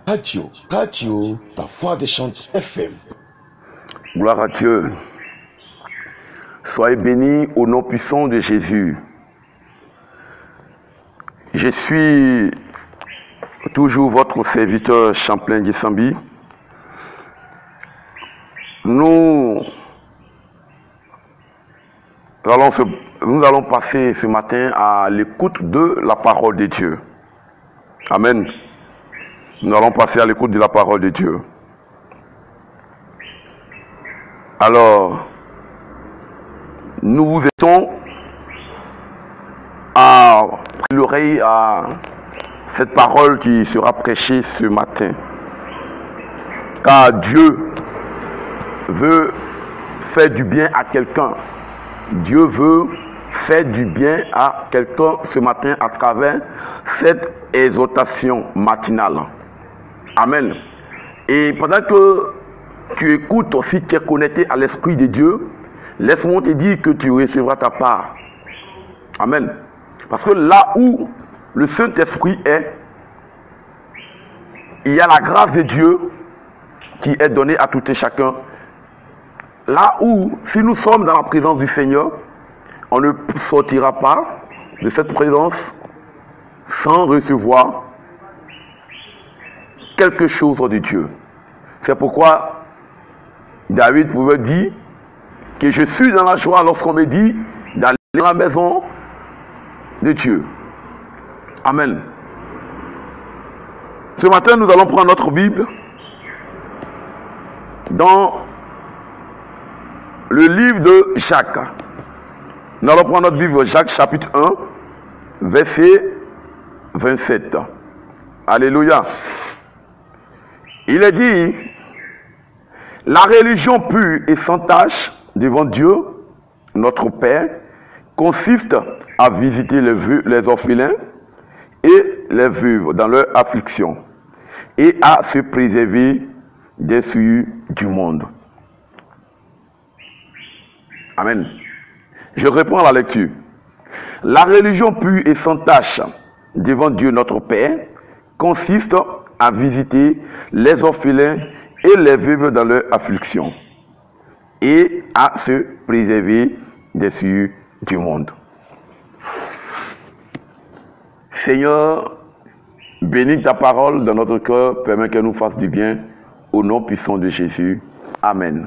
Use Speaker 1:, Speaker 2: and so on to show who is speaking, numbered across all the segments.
Speaker 1: Radio, la voix des chants FM.
Speaker 2: Gloire à Dieu. Soyez bénis au nom puissant de Jésus. Je suis toujours votre serviteur Champlain Gisambi. Nous allons passer ce matin à l'écoute de la parole de Dieu. Amen. Nous allons passer à l'écoute de la parole de Dieu. Alors, nous vous invitons à prêter l'oreille à cette parole qui sera prêchée ce matin. Car Dieu veut faire du bien à quelqu'un. Dieu veut faire du bien à quelqu'un ce matin à travers cette exhortation matinale. Amen. Et pendant que tu écoutes aussi, tu es connecté à l'Esprit de Dieu, laisse-moi te dire que tu recevras ta part. Amen. Parce que là où le Saint-Esprit est, il y a la grâce de Dieu qui est donnée à tout et chacun. Là où, si nous sommes dans la présence du Seigneur, on ne sortira pas de cette présence sans recevoir quelque chose de Dieu. C'est pourquoi David pouvait dire que je suis dans la joie lorsqu'on me dit d'aller dans la maison de Dieu. Amen. Ce matin, nous allons prendre notre Bible dans le livre de Jacques. Nous allons prendre notre Bible, Jacques chapitre 1, verset 27. Alléluia. Il est dit, la religion pure et sans tache devant Dieu, notre Père, consiste à visiter les orphelins et les veuves dans leur affliction et à se préserver des souillures du monde. Amen. Je reprends la lecture. La religion pure et sans tache devant Dieu notre Père consiste à visiter les orphelins et les veuves dans leur affliction et à se préserver des souillures du monde. Seigneur, bénis ta parole dans notre cœur, permets qu'elle nous fasse du bien au nom puissant de Jésus. Amen.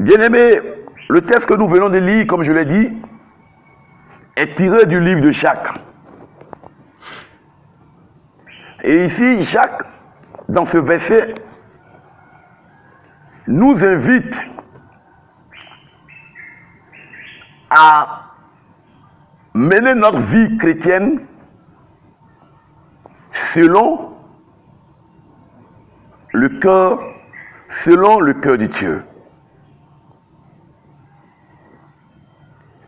Speaker 2: Bien-aimés, le texte que nous venons de lire, comme je l'ai dit, est tiré du livre de Jacques. Et ici, Jacques, dans ce verset, nous invite à mener notre vie chrétienne selon le cœur de Dieu.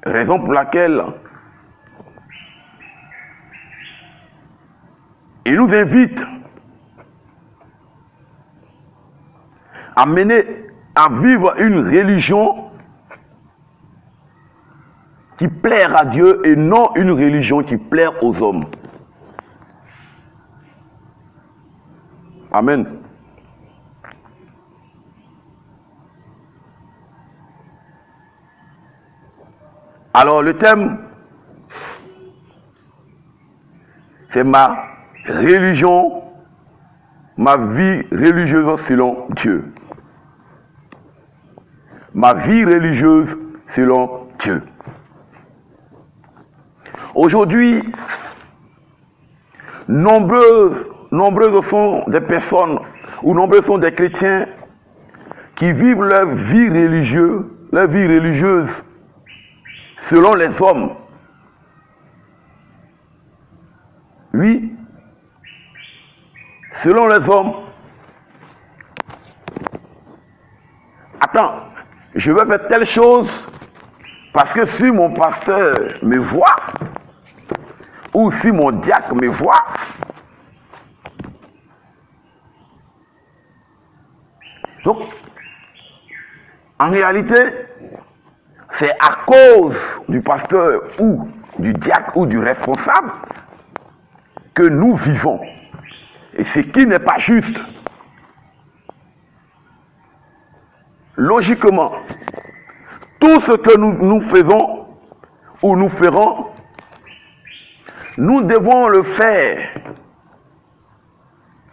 Speaker 2: Raison pour laquelle il nous invite à vivre une religion qui plaire à Dieu et non une religion qui plaire aux hommes. Amen. Alors le thème, c'est ma religion, ma vie religieuse selon Dieu. Ma vie religieuse selon Dieu. Aujourd'hui, nombreuses sont des personnes, ou nombreux sont des chrétiens qui vivent leur vie religieuse selon les hommes. Oui, selon les hommes. Attends, je vais faire telle chose parce que si mon pasteur me voit, ou si mon diacre me voit, donc, en réalité, c'est à cause du pasteur ou du diacre ou du responsable que nous vivons. et ce qui n'est pas juste. Logiquement, tout ce que nous faisons ou nous ferons, nous devons le faire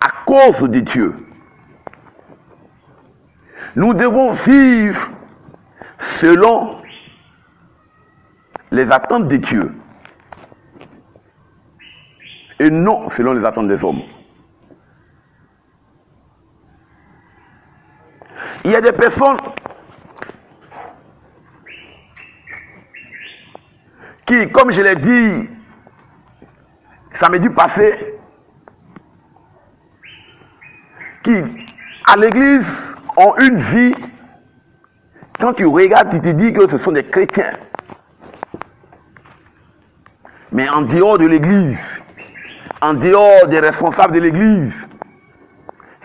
Speaker 2: à cause de Dieu. Nous devons vivre selon les attentes de Dieu et non selon les attentes des hommes. Il y a des personnes qui, comme je l'ai dit samedi passé, qui à l'église ont une vie, quand tu regardes, tu te dis que ce sont des chrétiens. Mais en dehors de l'église, en dehors des responsables de l'église,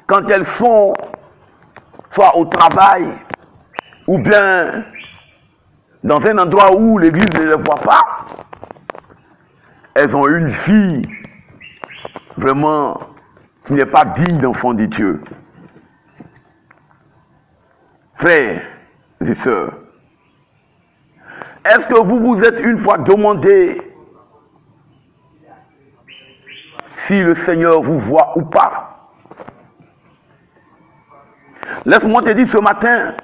Speaker 2: quand elles sont soit au travail, ou bien dans un endroit où l'église ne les voit pas, elles ont une vie vraiment qui n'est pas digne d'enfant de Dieu. Frères et sœurs, est-ce que vous vous êtes une fois demandé si le Seigneur vous voit ou pas? Laisse-moi te dire ce matin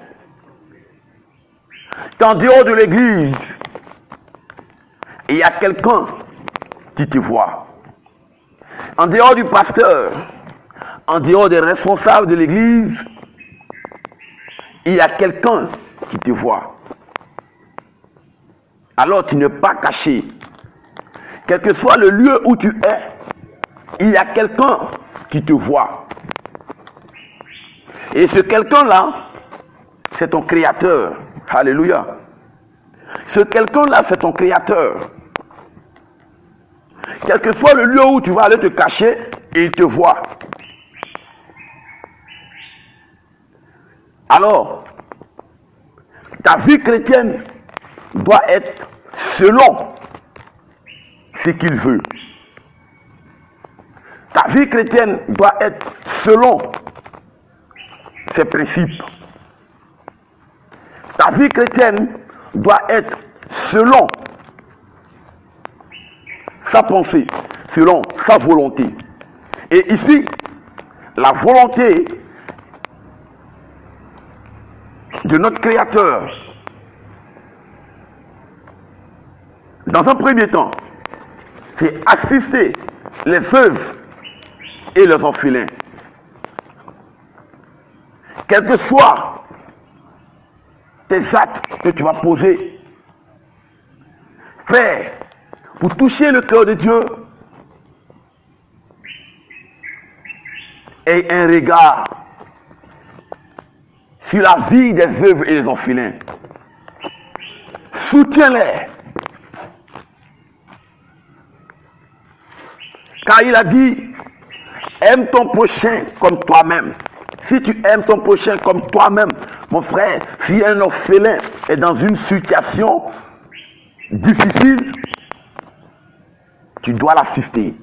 Speaker 2: qu'en dehors de l'église, il y a quelqu'un qui te voit. En dehors du pasteur, en dehors des responsables de l'église, il y a quelqu'un qui te voit. Alors tu n'es pas caché. Quel que soit le lieu où tu es, il y a quelqu'un qui te voit. Et ce quelqu'un-là, c'est ton créateur. Alléluia. Ce quelqu'un-là, c'est ton créateur. Quel que soit le lieu où tu vas aller te cacher, il te voit. Alors, ta vie chrétienne doit être selon ce qu'il veut. Ta vie chrétienne doit être selon ses principes. Ta vie chrétienne doit être selon sa pensée, selon sa volonté. Et ici, la volonté de notre Créateur, dans un premier temps, c'est assister les veuves et les orphelins. Quels que soient tes actes que tu vas poser, faire pour toucher le cœur de Dieu, et un regard sur la vie des veuves et des orphelins. Soutiens-les. Car il a dit, aime ton prochain comme toi-même. Si tu aimes ton prochain comme toi-même, mon frère, si un orphelin est dans une situation difficile, tu dois l'assister.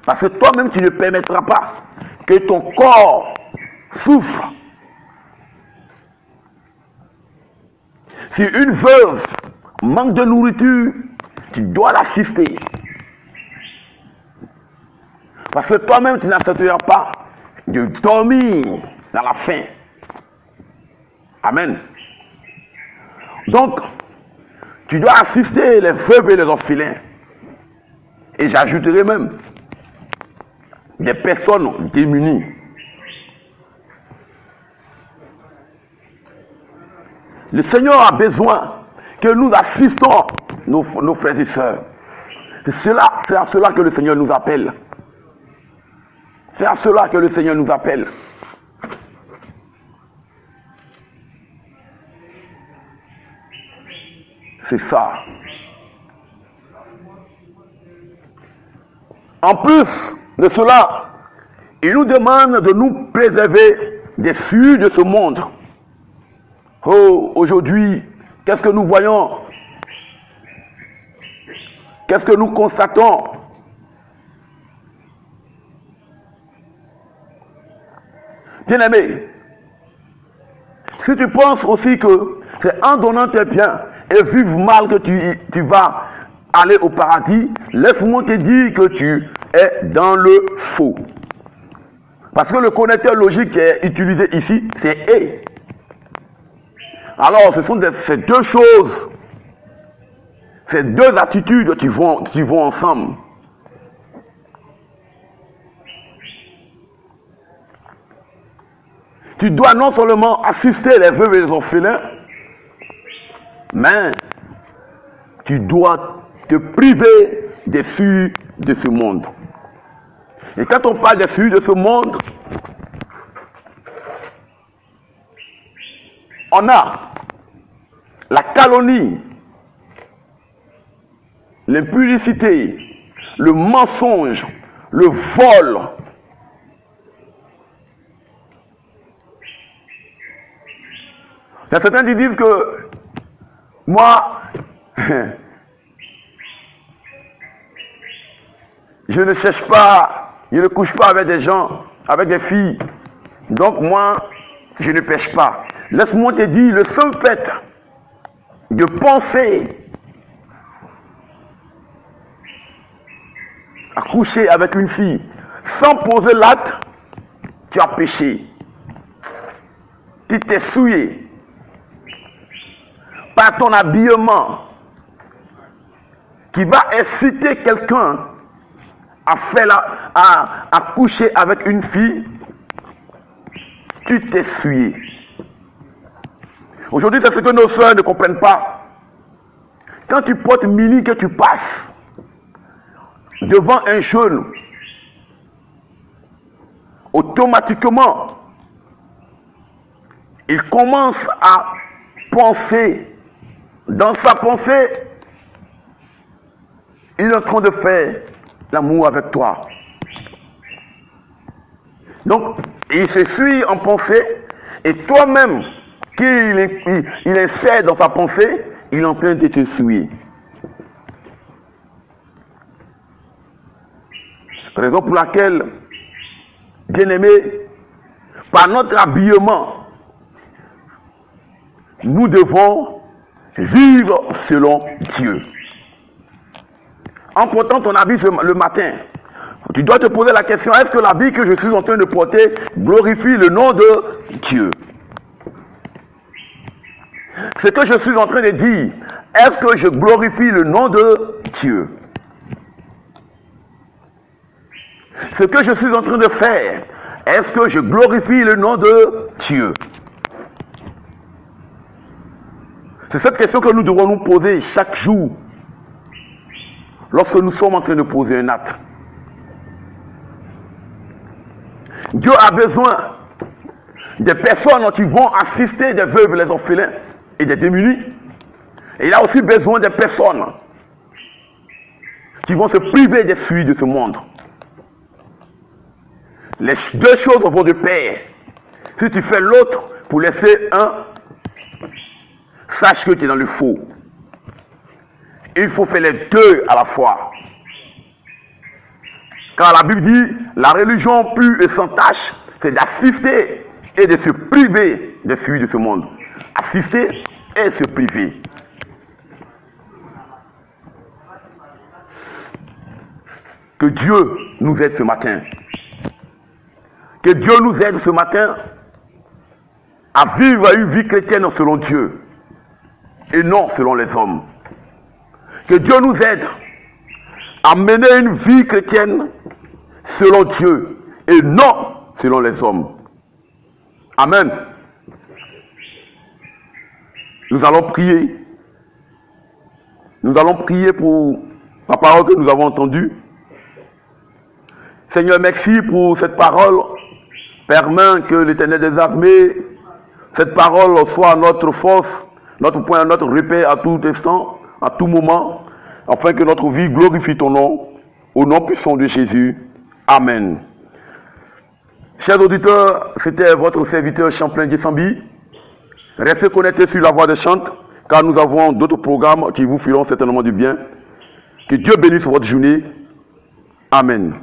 Speaker 2: Parce que toi-même, tu ne permettras pas que ton corps souffre. Si une veuve manque de nourriture, tu dois l'assister. Parce que toi-même, tu n'accepteras pas de dormir dans la faim. Amen. Donc, tu dois assister les veuves et les orphelins. Et j'ajouterai même des personnes démunies. Le Seigneur a besoin que nous assistons nos frères et sœurs. C'est à cela que le Seigneur nous appelle. C'est à cela que le Seigneur nous appelle. C'est ça. En plus de cela, il nous demande de nous préserver des flux de ce monde. Oh, aujourd'hui, qu'est-ce que nous voyons? Qu'est-ce que nous constatons? Bien-aimé, si tu penses aussi que c'est en donnant tes biens et vivre mal que tu vas aller au paradis, laisse-moi te dire que tu es dans le faux. Parce que le connecteur logique qui est utilisé ici, c'est « et ». Alors, ce sont ces deux choses, ces deux attitudes qui vont ensemble. Tu dois non seulement assister les veuves et les orphelins, mais tu dois te priver des fruits de ce monde. Et quand on parle des fruits de ce monde, on a la calomnie, l'impudicité, le mensonge, le vol. Il y a certains qui disent que moi, je ne cherche pas, je ne couche pas avec des gens, avec des filles. Donc moi, je ne pêche pas. Laisse-moi te dire, le seul fait de penser à coucher avec une fille sans poser l'acte, tu as péché. Tu t'es souillé par ton habillement qui va inciter quelqu'un à coucher avec une fille. Tu t'es souillé. Aujourd'hui, c'est ce que nos soeurs ne comprennent pas. Quand tu portes mini, que tu passes devant un jeune, automatiquement, il commence à penser. Dans sa pensée, il est en train de faire l'amour avec toi. Donc, il se suit en pensée, et toi-même, qu'il insère dans sa pensée, il est en train de te souiller. C'est la raison pour laquelle, bien-aimés, par notre habillement, nous devons vivre selon Dieu. En portant ton habit le matin, tu dois te poser la question, est-ce que l'habit que je suis en train de porter glorifie le nom de Dieu? Ce que je suis en train de dire, est-ce que je glorifie le nom de Dieu? Ce que je suis en train de faire, est-ce que je glorifie le nom de Dieu? C'est cette question que nous devons nous poser chaque jour lorsque nous sommes en train de poser un acte. Dieu a besoin des personnes qui vont assister des veuves, les orphelins et des démunis. Et il a aussi besoin des personnes qui vont se priver des fruits de ce monde. Les deux choses vont de pair. Si tu fais l'autre pour laisser un, sache que tu es dans le faux. Il faut faire les deux à la fois. Car la Bible dit, la religion pure et sans tache, c'est d'assister et de se priver des fruits de ce monde. Assister et se priver. Que Dieu nous aide ce matin. Que Dieu nous aide ce matin à vivre une vie chrétienne selon Dieu et non selon les hommes. Que Dieu nous aide à mener une vie chrétienne selon Dieu et non selon les hommes. Amen. Nous allons prier. Nous allons prier pour la parole que nous avons entendue. Seigneur, merci pour cette parole. Permets que l'Éternel des armées, cette parole soit notre force, notre point, notre repère à tout instant, à tout moment, afin que notre vie glorifie ton nom, au nom puissant de Jésus. Amen. Chers auditeurs, c'était votre serviteur Champlain Djessambi. Restez connectés sur la voie des chantes, car nous avons d'autres programmes qui vous feront certainement du bien. Que Dieu bénisse votre journée. Amen.